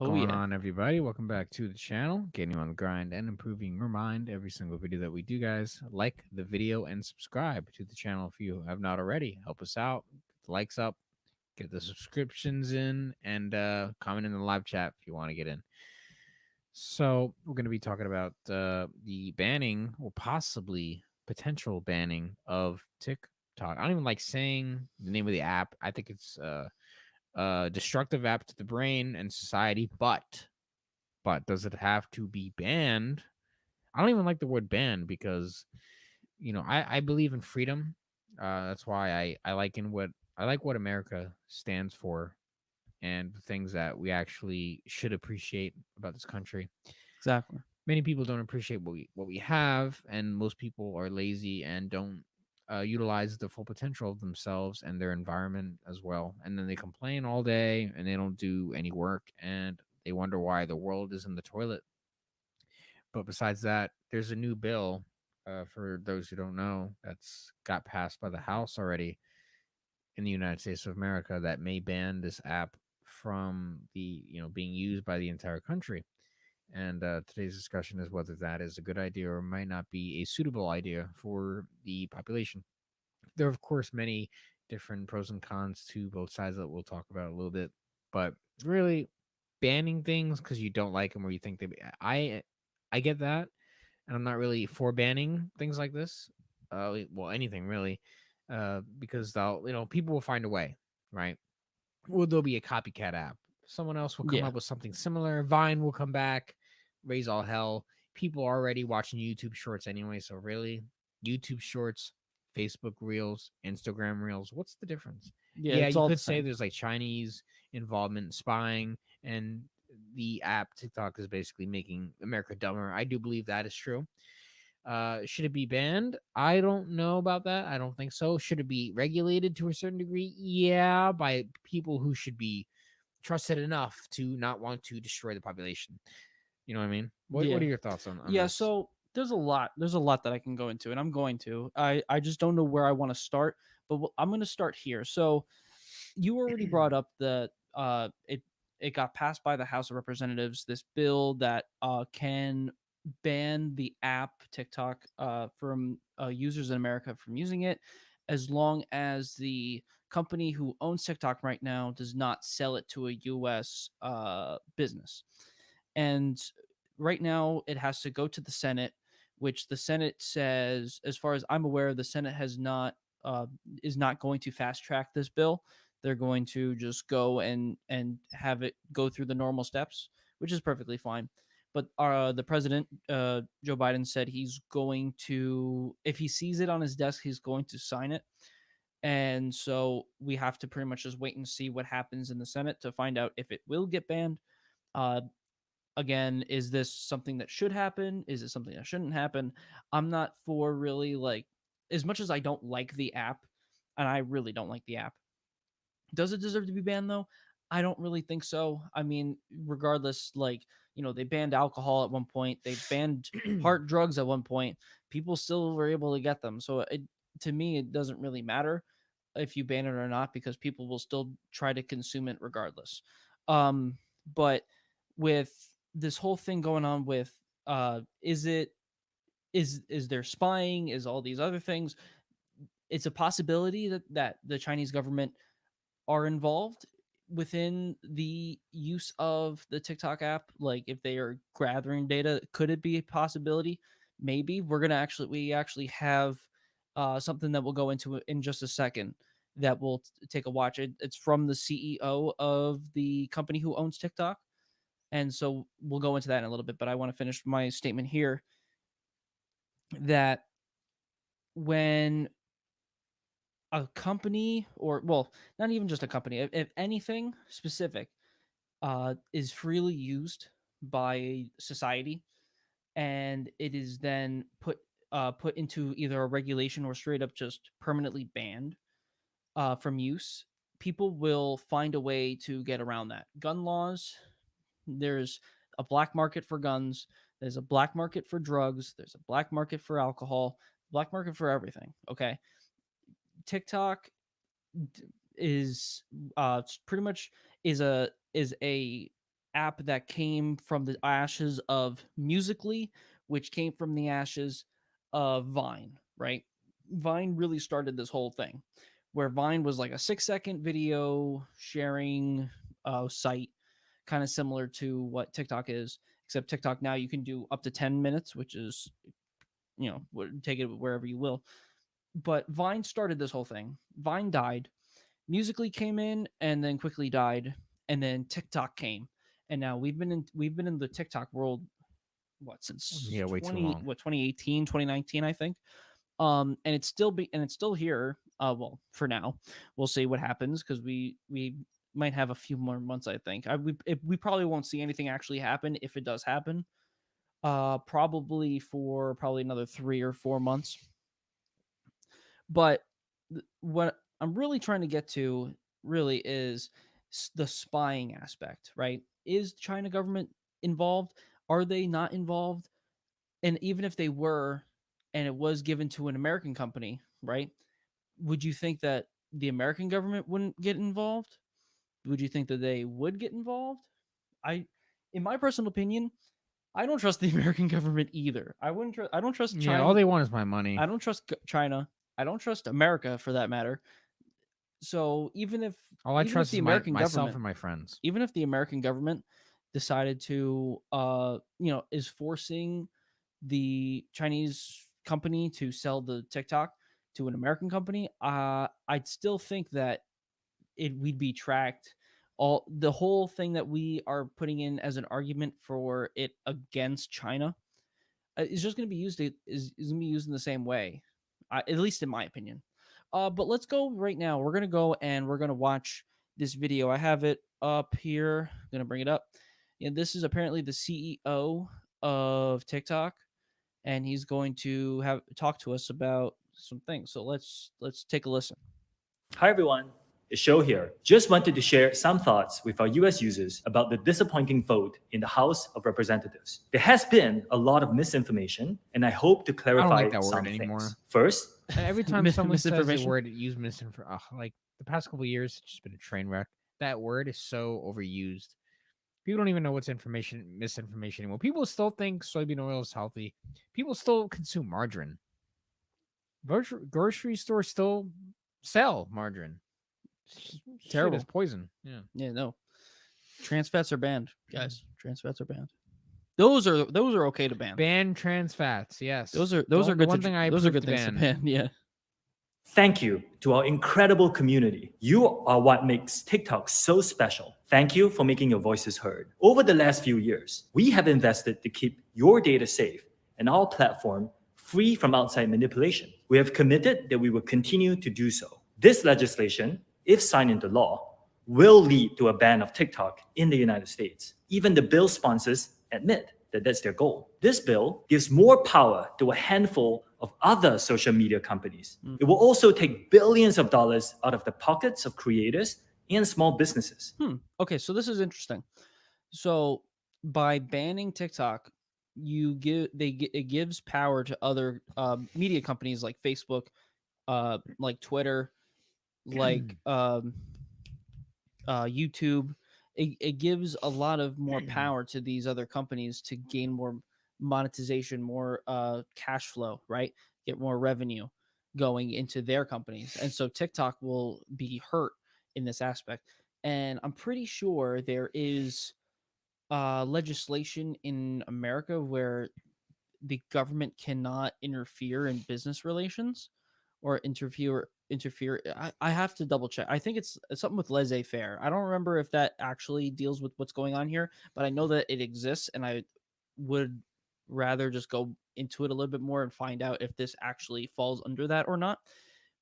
Oh Going yeah. on, everybody? Welcome back to the channel, getting you on the grind and improving your mind every single video that we do, guys. Like the video and subscribe to the channel if you have not already. Help us out. Get the likes up, get the subscriptions in, and comment in the live chat if you want to get in. So, we're going to be talking about the banning or possibly potential banning of TikTok. I don't even like saying the name of the app. I think it's destructive app to the brain and society, but does it have to be banned? I don't even like the word banned because I believe in freedom. That's why I like what America stands for and the things that we actually should appreciate about this country. Exactly. Many people don't appreciate what we have, and most people are lazy and don't utilize the full potential of themselves and their environment as well. And then they complain all day and they don't do any work, and they wonder why the world is in the toilet. But besides that, there's a new bill, for those who don't know, that's got passed by the House already in the United States of America that may ban this app from the being used by the entire country. And today's discussion is whether that is a good idea or might not be a suitable idea for the population. There are, of course, many different pros and cons to both sides that we'll talk about a little bit. But really, banning things because you don't like them or you think they, I get that, and I'm not really for banning things like this. Well, anything really, because they'll, people will find a way, right? Or there'll be a copycat app. Someone else will come Yeah. up with something similar. Vine will come back, raise all hell. People are already watching YouTube Shorts anyway, so really, YouTube Shorts, Facebook Reels, Instagram Reels, what's the difference? Yeah, Yeah, it's you all the could say same. there's like Chinese involvement, spying, and the app TikTok is basically making America dumber. I do believe that is true. Should it be banned? I don't know about that. I don't think so. Should it be regulated to a certain degree? Yeah, by people who should be trusted enough to not want to destroy the population. You know what I mean? What Yeah. are your thoughts on Yeah, this? so there's a lot that I can go into, and I'm going to. I just don't know where I want to start, but I'm going to start here. So you already brought up the it got passed by the House of Representatives, this bill that can ban the app TikTok from users in America from using it, as long as the company who owns TikTok right now does not sell it to a US business. And right now it has to go to the Senate, which the Senate says, as far as I'm aware, the Senate has not uh, is not going to fast track this bill. They're going to just go and have it go through the normal steps, which is perfectly fine. But the president, Joe Biden, said he's going to, if he sees it on his desk, he's going to sign it. And so we have to pretty much just wait and see what happens in the Senate to find out if it will get banned. Uh, Again, is this something that should happen? Is it something that shouldn't happen? I'm not for really like, as much as I don't like the app, and I really don't like the app. Does it deserve to be banned though? I don't really think so. I mean, regardless, like, they banned alcohol at one point, they banned hard drugs at one point. People still were able to get them. So to me, it doesn't really matter if you ban it or not because people will still try to consume it regardless. Um, but with this whole thing going on with is it is there spying, is all these other things, it's a possibility that the Chinese government are involved within the use of the TikTok app. Like if they are gathering data, could it be a possibility? Maybe. We actually have something that we'll go into in just a second that we'll take a watch. It's from the CEO of the company who owns TikTok. And so we'll go into that in a little bit, but I want to finish my statement here that when a company, or well, not even just a company, if anything specific is freely used by society and it is then put into either a regulation or straight up just permanently banned from use, people will find a way to get around that. Gun laws, there's a black market for guns, there's a black market for drugs, there's a black market for alcohol, black market for everything. Okay. TikTok is pretty much is a app that came from the ashes of Musically, which came from the ashes of Vine, right? Vine really started this whole thing where Vine was like a 6-second video sharing site, kind of similar to what TikTok is, except TikTok now you can do up to 10 minutes, which is, take it wherever you will. But Vine started this whole thing. Vine died. Musically came in and then quickly died, and then TikTok came, and now we've been in the TikTok world what since Yeah, way too 20 long. what 2018 2019 I think. And it's still here. Well, for now, we'll see what happens because we might have a few more months. I think we probably won't see anything actually happen if it does happen. Probably for probably another 3 or 4 months. But what I'm really trying to get to really is the spying aspect, right? Is China government involved? Are they not involved? And even if they were, and it was given to an American company, right? Would you think that the American government wouldn't get involved? Would you think that they would get involved? I, in my personal opinion, I don't trust the American government either. I wouldn't. I don't trust Yeah, all China. they want is my money. I don't trust China. I don't trust America for that matter. So All I even if trust the is my American myself government and my friends. even if the American government decided to is forcing the Chinese company to sell the TikTok to an American company, I'd still think that it we'd be tracked. All the whole thing that we are putting in as an argument for it against China is just going to be is going to be used in the same way, at least in my opinion. But let's go right now. We're gonna go and we're gonna watch this video. I have it up here. I'm gonna bring it up. And this is apparently the CEO of TikTok, and he's going to have talk to us about some things. So let's take a listen. Hi everyone, it's Show here. Just wanted to share some thoughts with our US users about the disappointing vote in the House of Representatives. There has been a lot of misinformation, and I hope to I don't like clarify that word some anymore. things. First, Every time someone says the Misinformation. word, use misinformation. Like the past couple of years, it's just been a train wreck. That word is so overused. People don't even know what's misinformation anymore. People still think soybean oil is healthy. People still consume margarine. Grocery stores still sell margarine. Shit is Terrible. poison. Yeah. Yeah, no. Trans fats are banned, guys. Trans fats are banned. Those are okay to ban. Ban trans fats. Yes. Those are The good one thing I those are approve good to things to ban. ban. Yeah. thank you to our incredible community. You are what makes TikTok so special. Thank you for making your voices heard. Over the last few years, we have invested to keep your data safe and our platform free from outside manipulation. We have committed that we will continue to do so. This legislation, if signed into law, will lead to a ban of TikTok in the United States. Even the bill sponsors admit that that's their goal. This bill gives more power to a handful of other social media companies. It will also take billions of dollars out of the pockets of creators and small businesses. Okay, so this is interesting. So by banning TikTok, it gives power to other media companies like Facebook, like Twitter, like YouTube. It gives a lot of more power to these other companies to gain more monetization, more cash flow, right? Get more revenue going into their companies. And so TikTok will be hurt in this aspect. And I'm pretty sure there is legislation in America where the government cannot interfere in business relations or interfere. I have to double check. I think it's something with laissez-faire. I don't remember if that actually deals with what's going on here, but I know that it exists, and I would rather just go into it a little bit more and find out if this actually falls under that or not.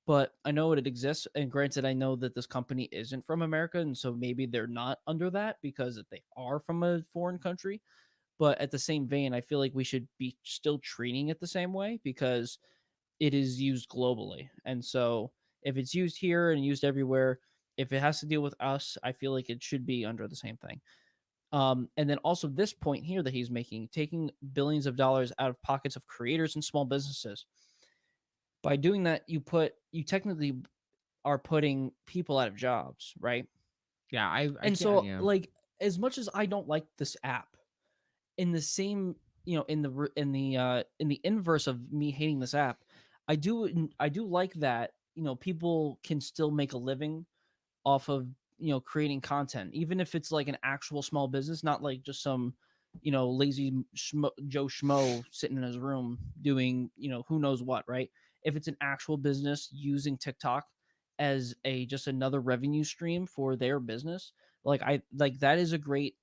But I know it exists, and granted, I know that this company isn't from America, and so maybe they're not under that because if they are from a foreign country. But at the same vein, I feel like we should be still treating it the same way because it is used globally. And so if it's used here and used everywhere, if it has to deal with us, I feel like it should be under the same thing. And then also this point here that he's making, taking billions of dollars out of pockets of creators and small businesses. By doing that, you technically are putting people out of jobs, right? Yeah, I And can't. so Yeah. like as much as I don't like this app, in the same, in the inverse of me hating this app, I do like that, people can still make a living off of, creating content, even if it's like an actual small business, not like just some, lazy Joe Schmo sitting in his room doing, who knows what, right? If it's an actual business using TikTok as a just another revenue stream for their business, like that is a great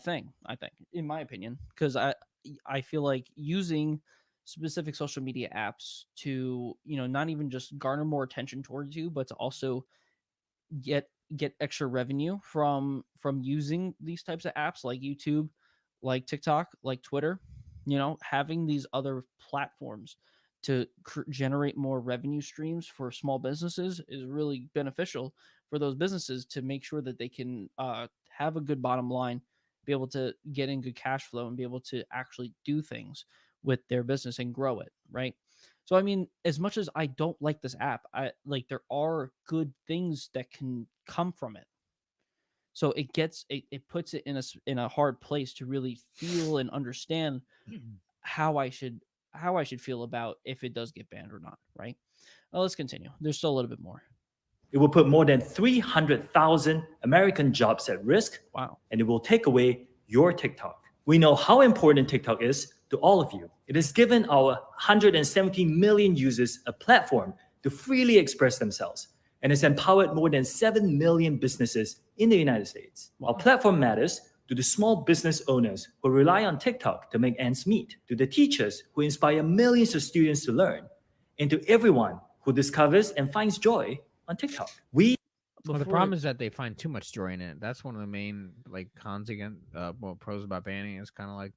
thing, I think, in my opinion, because I feel like using specific social media apps to, not even just garner more attention towards you, but to also get extra revenue from using these types of apps like YouTube, like TikTok, like Twitter, having these other platforms to generate more revenue streams for small businesses is really beneficial for those businesses to make sure that they can have a good bottom line, be able to get in good cash flow, and be able to actually do things with their business and grow it, right? So I mean, as much as I don't like this app, I like there are good things that can come from it. So it puts it in in a hard place to really feel and understand how I should how I should feel about if it does get banned or not, right? Well, let's continue. There's still a little bit more. It will put more than 300,000 American jobs at risk, Wow. and it will take away your TikTok. We know how important TikTok is to all of you. It has given our 170 million users a platform to freely express themselves, and has empowered more than 7 million businesses in the United States. Wow. Our platform matters to the small business owners who rely on TikTok to make ends meet, to the teachers who inspire millions of students to learn, and to everyone who discovers and finds joy on TikTok. Well, the Before problem is that they find too much joy in it. That's one of the main like cons against well pros about banning is kind of like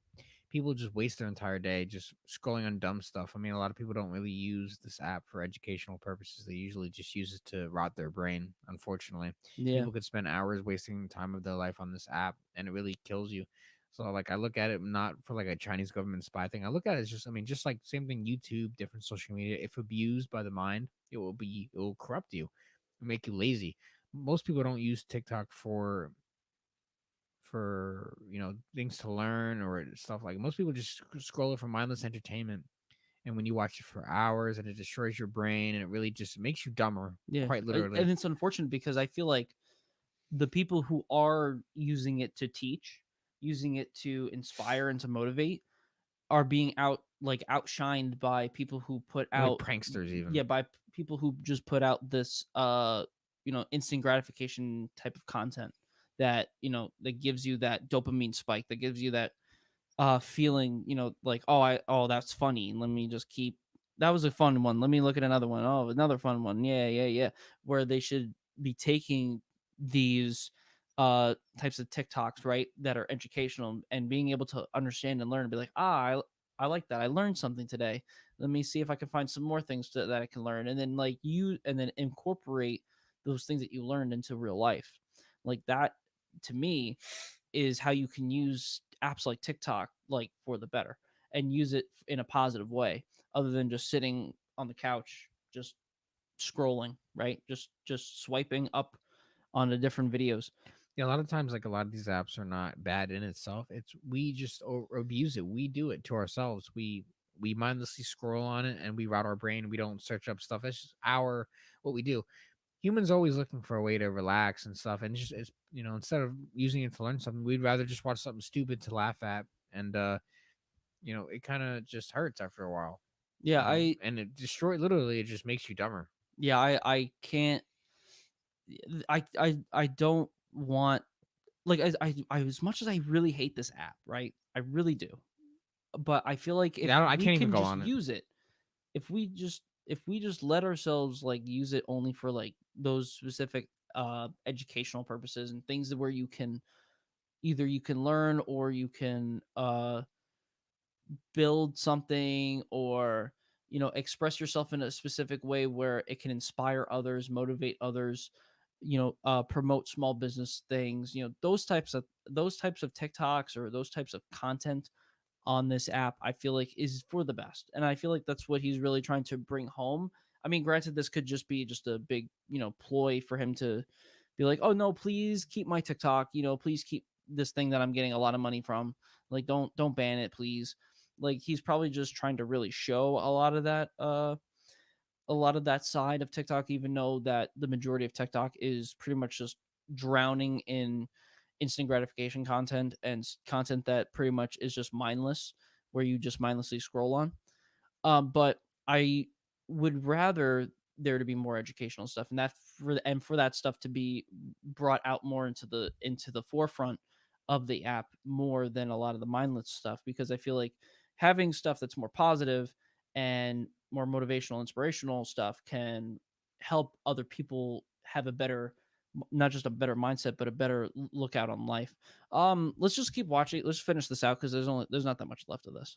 people just waste their entire day just scrolling on dumb stuff. I mean, a lot of people don't really use this app for educational purposes. They usually just use it to rot their brain. Unfortunately, Yeah. people could spend hours wasting time of their life on this app, and it really kills you. So, like, I look at it not for like a Chinese government spy thing. I look at it as just, I mean, just like same thing. YouTube, different social media. If abused by the mind, it will corrupt you, make you lazy. Most people don't use TikTok for things to learn or stuff. Like most people just scroll it for mindless entertainment, and when you watch it for hours and it destroys your brain and it really just makes you dumber, Yeah. quite And literally. it's unfortunate because I feel like the people who are using it to teach, using it to inspire and to motivate, are being outshined by people who put Like out, pranksters even. yeah, by people who just put out this instant gratification type of content that, that gives you that dopamine spike, that gives you that feeling, like, oh, that's funny, let me just keep, that was a fun one, let me look at another one, oh, another fun one, yeah, yeah, yeah, where they should be taking these types of TikToks, right, that are educational, and being able to understand and learn and be like, I like that, I learned something today, let me see if I can find some more things that I can learn, and then and then incorporate those things that you learned into real life, like that, to me, is how you can use apps like TikTok like for the better, and use it in a positive way, other than just sitting on the couch just scrolling, right? Just swiping up on the different videos. Yeah, a lot of times, like a lot of these apps are not bad in itself. It's we just abuse it. We do it to ourselves. We mindlessly scroll on it and we rot our brain. We don't search up stuff. That's just our what we do. Humans always looking for a way to relax and stuff, and it's instead of using it to learn something, we'd rather just watch something stupid to laugh at, and it kind of just hurts after a while, Yeah, and it destroy literally it just makes you dumber. I can't, I don't want, like, I as much as I really hate this app, right? I really do. But I feel like if Yeah, I we can't even can go just on it. use it, if we just let ourselves like use it only for like those specific educational purposes and things where you can, either you can learn, or you can build something, or express yourself in a specific way where it can inspire others, motivate others, promote small business things, those types of TikToks or those types of content on this app, I feel like is for the best. And I feel like that's what he's really trying to bring home. I mean, granted, this could just be just a big, ploy for him to be like, oh no, please keep my TikTok, please keep this thing that I'm getting a lot of money from. Like, don't ban it, please. Like, he's probably just trying to really show a lot of that side of TikTok, even though that the majority of TikTok is pretty much just drowning in instant gratification content and content that pretty much is just mindless, where you just mindlessly scroll on. But I would rather there to be more educational stuff, and for that stuff to be brought out more into the forefront of the app more than a lot of the mindless stuff, because I feel like having stuff that's more positive and more motivational, inspirational stuff can help other people have a better, not just a better mindset, but a better lookout on life. Let's just keep watching. Let's finish this out because there's not that much left of this.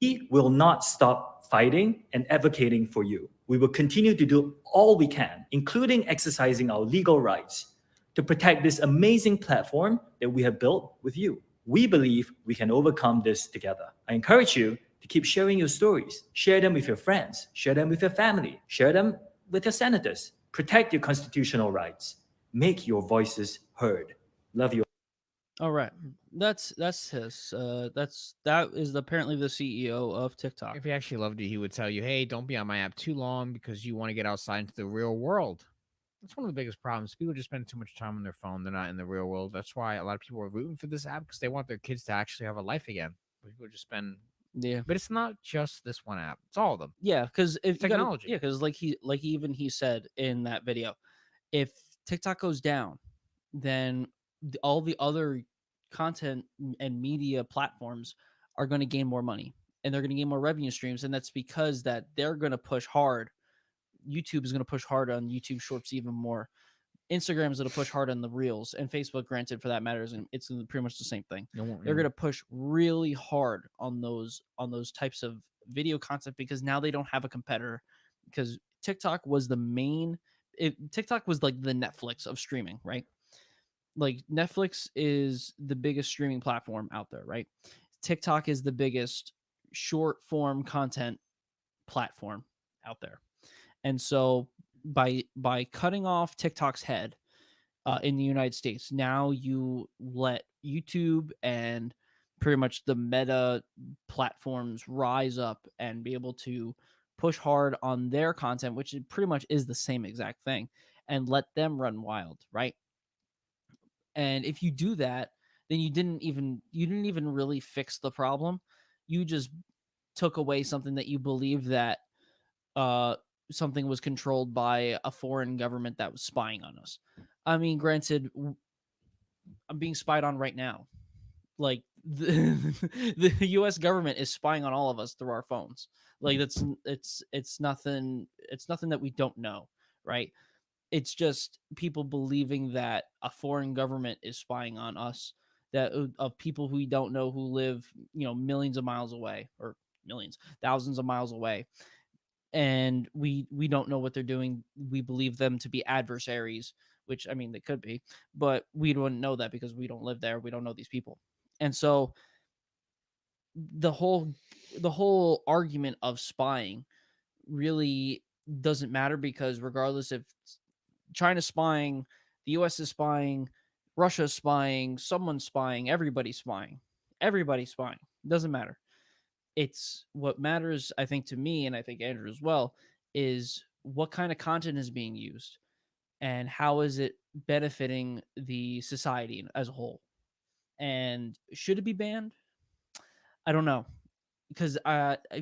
We will not stop fighting and advocating for you. We will continue to do all we can, including exercising our legal rights, to protect this amazing platform that we have built with you. We believe we can overcome this together. I encourage you to keep sharing your stories. Share them with your friends. Share them with your family. Share them with your senators. Protect your constitutional rights. Make your voices heard. Love you. All right, that's his. That is apparently the CEO of TikTok. If he actually loved you, he would tell you, "Hey, don't be on my app too long because you want to get outside into the real world." That's one of the biggest problems. People just spend too much time on their phone. They're not in the real world. That's why a lot of people are rooting for this app because they want their kids to actually have a life again. But people just spend. Yeah, But it's not just this one app. It's all of them. yeah, because if you gotta, Technology. yeah, because like even he said in that video, if TikTok goes down, then all the other content and media platforms are going to gain more money and they're going to gain more revenue streams, and that's because that they're going to push hard. YouTube is going to push hard on YouTube Shorts even more. Instagram is going to push hard on the Reels, and Facebook, granted, for that matter, it's pretty much the same thing. They're going to push really hard on those types of video content because now they don't have a competitor. Because TikTok was the main, TikTok was like the Netflix of streaming, right? Like Netflix is the biggest streaming platform out there, right? TikTok is the biggest short form content platform out there. And so by cutting off TikTok's head in the United States, now you let YouTube and pretty much the meta platforms rise up and be able to push hard on their content, which pretty much is the same exact thing, and let them run wild, right? And if you do that, then you didn't even really fix the problem. You just took away something that you believe that uh something was controlled by a foreign government that was spying on us. I mean, granted, I'm being spied on right now. Like the US government is spying on all of us through our phones. Like it's nothing that we don't know, right? It's just people believing that a foreign government is spying on us, that of people who we don't know who live, millions of miles away, or millions, thousands of miles away, and we don't know what they're doing. We believe them to be adversaries, which I mean they could be, but we don't know that because we don't live there. We don't know these people. And so the whole argument of spying really doesn't matter, because regardless if China's spying, the US is spying, Russia's spying, someone's spying, everybody's spying. Everybody's spying. Doesn't matter. It's what matters, I think, to me, and I think Andrew as well, is what kind of content is being used and how is it benefiting the society as a whole. And should it be banned? I don't know, because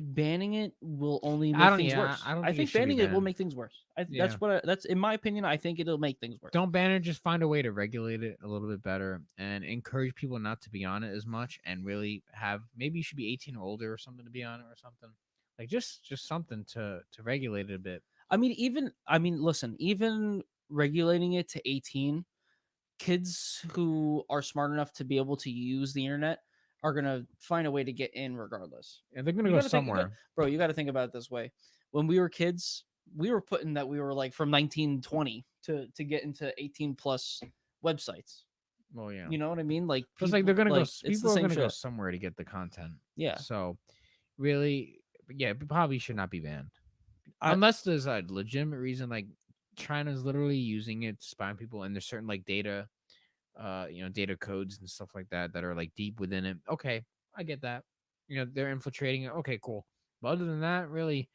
banning it will only I make don't. things Yeah, worse. I don't I think it think should be banning it will banned. make things worse. Yeah. That's in my opinion. I think it'll make things worse. Don't ban it. Just find a way to regulate it a little bit better and encourage people not to be on it as much. And really have, maybe you should be 18 or older or something to be on it or something. Like just something to regulate it a bit. Listen, even regulating it to 18, kids who are smart enough to be able to use the internet are gonna find a way to get in regardless. And they're gonna You go gotta think, somewhere. bro. You got to think about it this way: when we were kids, we were putting that we were like from 1920 to get into 18 plus websites. Well, yeah. You know what I mean? Like It's like they're gonna go. it's the People are same gonna go shit. somewhere to get the content. Yeah. So, really, yeah, it probably should not be banned I- unless there's a legitimate reason. Like China's literally using it to spy on people, and there's certain like data data codes and stuff like that that are like deep within it. Okay, I get that. They're infiltrating it. Okay, cool. But other than that, really,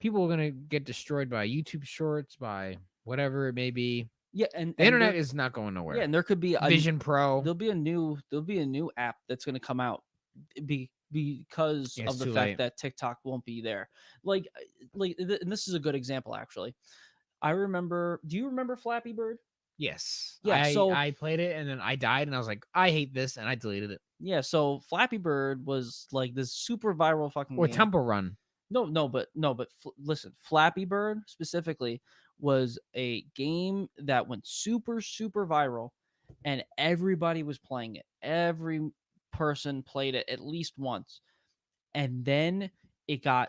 people are gonna get destroyed by YouTube Shorts, by whatever it may be. Yeah, The and internet there is not going yeah, nowhere. and there could be Vision Pro. there'll be a new app that's going to come out because Yeah, it's of the too fact late. that TikTok won't be there. And this is a good example actually. Do you remember Flappy Bird? Yes, Yeah, so I played it and then I died and I was like, I hate this and I deleted it. Flappy Bird was like this super viral fucking Or game. Temple Run. Listen, Flappy Bird specifically was a game that went super super viral, and everybody was playing it. Every person played it at least once, and then it got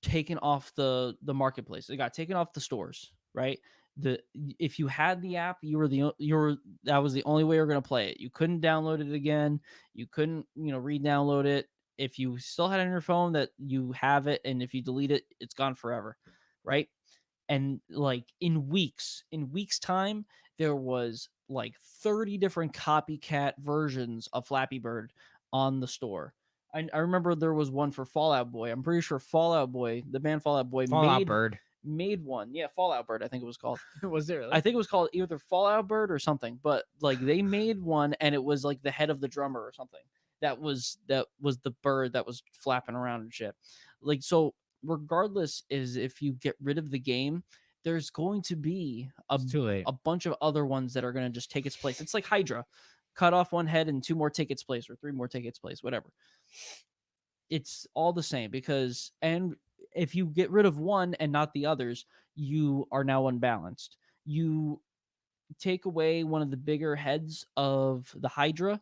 taken off the marketplace. It got taken off the stores, right? The If you had the app, you were that was the only way you were going to play it. You couldn't download it again. You couldn't, re-download it. If you still had it on your phone, that you have it, and if you delete it, it's gone forever, right? And like in weeks time, there was like 30 different copycat versions of Flappy Bird on the store. I remember there was one for Fallout Boy. I'm pretty sure Fallout Boy, the band Fallout Boy, Fallout Bird. made one. Yeah, Fallout Bird, I think it was called. Was there really? I think it was called either Fallout Bird or something, but like they made one and it was like the head of the drummer or something. That was the bird that was flapping around and shit. Like, so regardless is if you get rid of the game, there's going to be It's too late. a bunch of other ones that are going to just take its place. It's like Hydra. Cut off one head and two more take its place, or three more take its place, whatever. It's all the same because, and if you get rid of one and not the others, you are now unbalanced. You take away one of the bigger heads of the Hydra,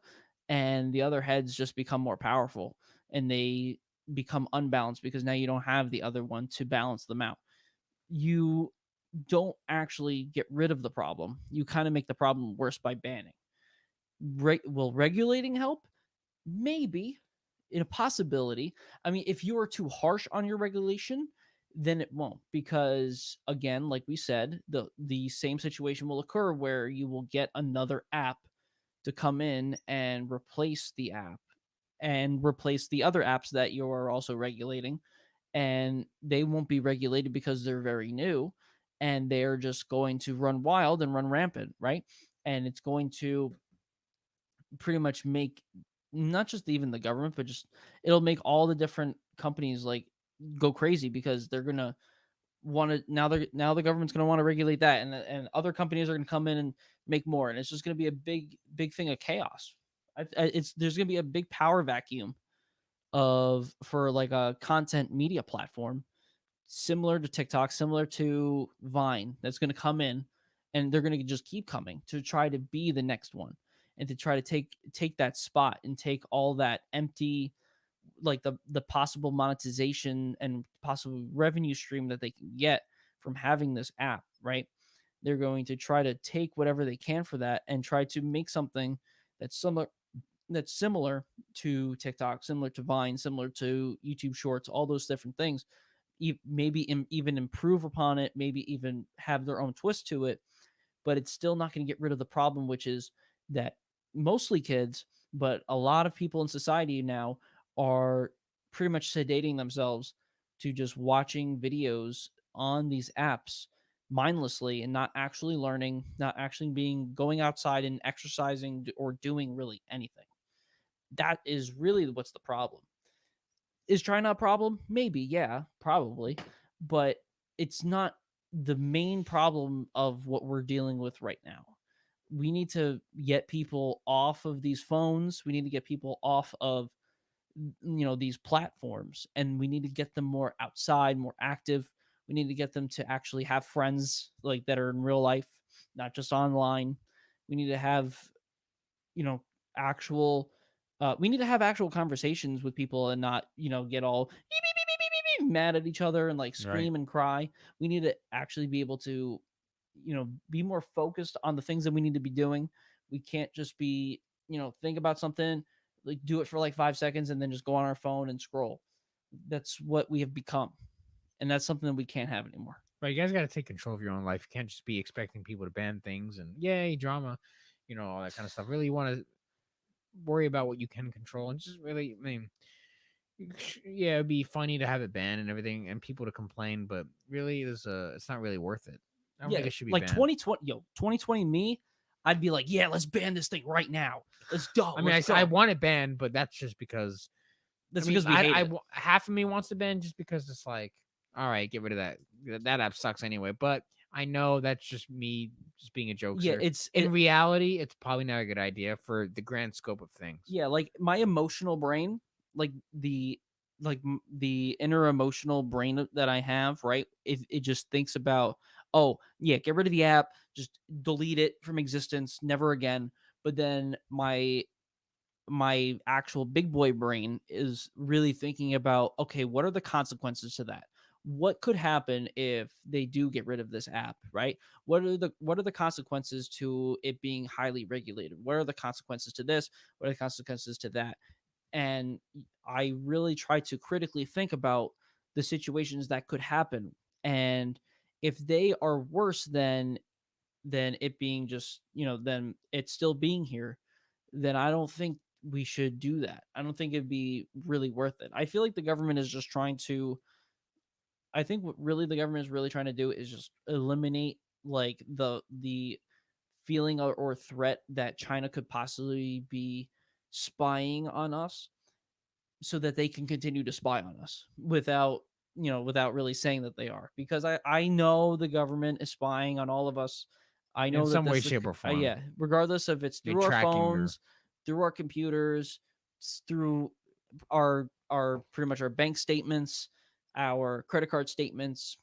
and the other heads just become more powerful, and they become unbalanced because now you don't have the other one to balance them out. You don't actually get rid of the problem. You kind of make the problem worse by banning. Will regulating help? Maybe, in a possibility. I mean, if you are too harsh on your regulation, then it won't, because again, like we said, the same situation will occur where you will get another app to come in and replace the app and replace the other apps that you're also regulating, and they won't be regulated because they're very new, and they're just going to run wild and run rampant, right? And it's going to pretty much make not just even the government, but just it'll make all the different companies like go crazy because they're gonna want to now the government's gonna want to regulate that, and other companies are gonna come in and make more, and it's just gonna be a big thing of chaos. It's There's gonna be a big power vacuum of for like a content media platform similar to TikTok, similar to Vine, that's going to come in, and they're going to just keep coming to try to be the next one, and to try to take that spot and take all that empty, like the possible monetization and possible revenue stream that they can get from having this app, right? They're going to try to take whatever they can for that and try to make something that's similar to TikTok, similar to Vine, similar to YouTube Shorts, all those different things, maybe even improve upon it, maybe even have their own twist to it, but it's still not going to get rid of the problem, which is that mostly kids, but a lot of people in society now are pretty much sedating themselves to just watching videos on these apps mindlessly and not actually learning, not actually going outside and exercising or doing really anything. That is really what's the problem. Is China a problem? Maybe, yeah, probably. But it's not the main problem of what we're dealing with right now. We need to get people off of these phones. We need to get people off of these platforms, and we need to get them more outside, more active. We need to get them to actually have friends like that are in real life, not just online. We need to have you know actual we need to have actual conversations with people and not get all mad at each other and like Right. scream and cry. We need to actually be able to be more focused on the things that we need to be doing. We can't just be think about something, like do it for like 5 seconds and then just go on our phone and scroll. That's what we have become, and that's something that we can't have anymore. Right. You guys got to take control of your own life. You can't just be expecting people to ban things and yay, drama. all that kind of stuff. Really, you want to worry about what you can control and just really, I mean, yeah, it'd be funny to have it banned and everything and people to complain, but really, it's not really worth it. I don't think Yeah, it should be like banned. 2020 me, I'd be like, yeah, let's ban this thing right now. Let's go. I mean, Let's I go. want it banned, but that's just because. I That's mean, because we hate it. half of me wants to ban just because it's like, all right, get rid of that. That app sucks anyway. But I know that's just me, just being a Yeah, jokester. it's In it. reality, it's probably not a good idea for the grand scope of things. Yeah, like my emotional brain, like the inner emotional brain that I have, right? It just thinks about, oh yeah, get rid of the app, just delete it from existence, never again. But then my actual big boy brain is really thinking about, okay, what are the consequences to that? What could happen if they do get rid of this app, right? What are the consequences to it being highly regulated? What are the consequences to this? What are the consequences to that? And I really try to critically think about the situations that could happen. And if they are worse than it being just, than it still being here, then I don't think we should do that. I don't think it'd be really worth it. I feel like the government is just trying to I think what really the government is really trying to do is just eliminate like the feeling or threat that China could possibly be spying on us so that they can continue to spy on us without really saying that they are, because I know the government is spying on all of us. I In know that some way, this is shape, or form, yeah, regardless if it's they're through our tracking your. phones, through our computers, through our pretty much our bank statements, our credit card statements,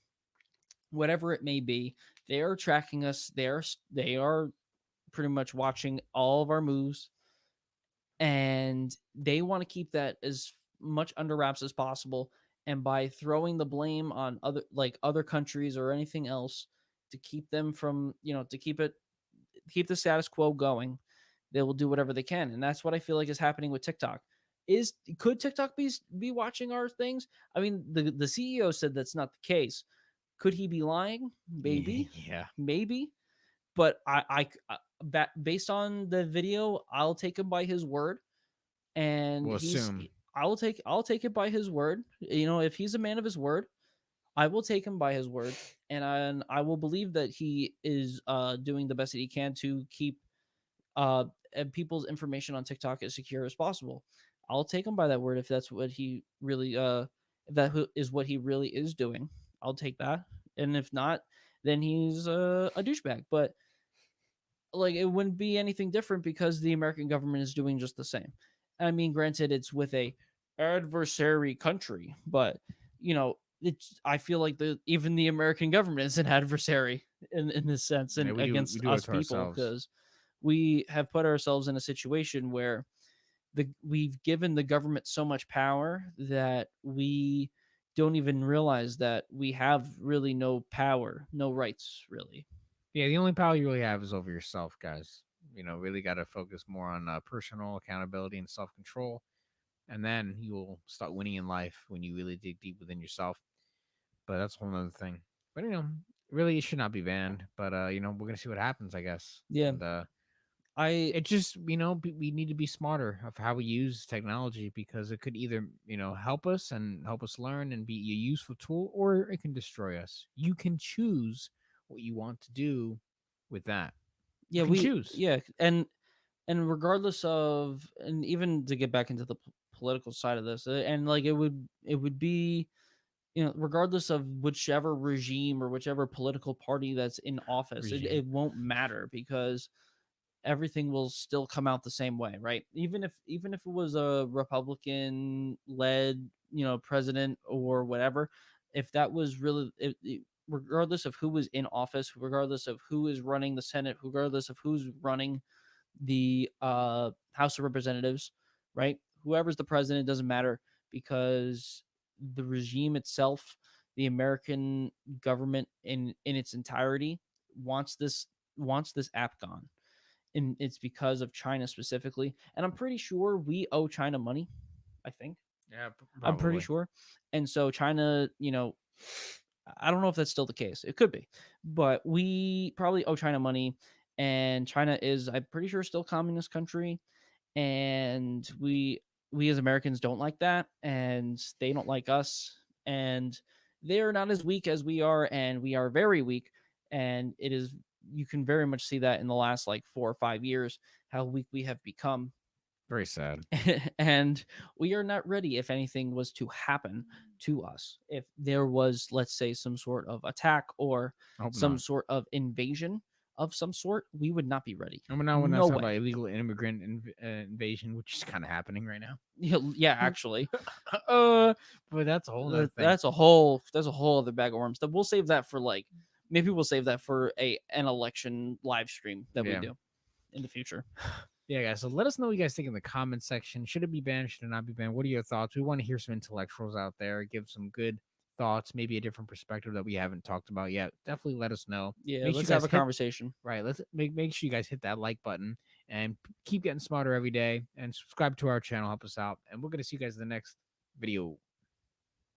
whatever it may be. They are tracking us. They are pretty much watching all of our moves, and they want to keep that as much under wraps as possible. And by throwing the blame on other countries or anything else to keep them from, to keep the status quo going, they will do whatever they can. And that's what I feel like is happening with TikTok. Is Could TikTok be watching our things? I mean, the CEO said that's not the case. Could he be lying? Maybe, Yeah, maybe. But based on the video, I'll take him by his word. And we'll assume. I'll take it by his word. If he's a man of his word, I will take him by his word, and I will believe that he is doing the best that he can to keep uh people's information on TikTok as secure as possible. I'll take him by that word if that's what he really if that is what he really is doing. I'll take that. And if not, then he's a douchebag. But like, it wouldn't be anything different because the American government is doing just the same. I mean, granted, it's with a adversary country, but it's I feel like even the American government is an adversary in this sense, Yeah, and we against do it us to people, ourselves. because we have put ourselves in a situation where we've given the government so much power that we don't even realize that we have really no power, no rights, really. Yeah, the only power you really have is over yourself, guys. Really got to focus more on personal accountability and self control, and then you will start winning in life when you really dig deep within yourself. But that's one other thing. But really, it should not be banned. But we're gonna see what happens, I guess. Yeah, And I it just we need to be smarter of how we use technology because it could either help us and help us learn and be a useful tool, or it can destroy us. You can choose what you want to do with that. You yeah can we choose. yeah and regardless of, and even to get back into the political side of this, and like it would be, regardless of whichever regime or whichever political party that's in office, it, Regime. it won't matter, because everything will still come out the same way, right? Even if it was a Republican led, president or whatever, if that was really regardless of who was in office, regardless of who is running the Senate, regardless of who's running the House of Representatives, right? Whoever's the president doesn't matter, because the regime itself, the American government in its entirety wants this app gone, and it's because of China specifically. And I'm pretty sure we owe China money. I think Yeah, I'm pretty probably. sure, and so China, I don't know if that's still the case. It could be, but we probably owe China money, and China is, I'm pretty sure, still communist country, and we as Americans don't like that, and they don't like us, and they're not as weak as we are, and we are very weak, and it is, you can very much see that in the last like 4 or 5 years how weak we have become. Very sad. And we are not ready if anything was to happen to us. If there was, let's say, some sort of attack or I hope some not. sort of invasion of some sort, we would not be ready. And we're not No talking about way. illegal immigrant invasion, which is kind of happening right now. Yeah, actually, But that's a whole other thing. that's a whole other bag of worms. That we'll save that for, like, maybe we'll save that for an election live stream that we Yeah. do in the future. Yeah, guys. So let us know what you guys think in the comment section. Should it be banned? Should it not be banned? What are your thoughts? We want to hear some intellectuals out there give some good thoughts, maybe a different perspective that we haven't talked about yet. Definitely let us know. Yeah, Make sure let's you have guys a hit- conversation. Right. Let's make sure you guys hit that like button and keep getting smarter every day and subscribe to our channel. Help us out. And we're going to see you guys in the next video.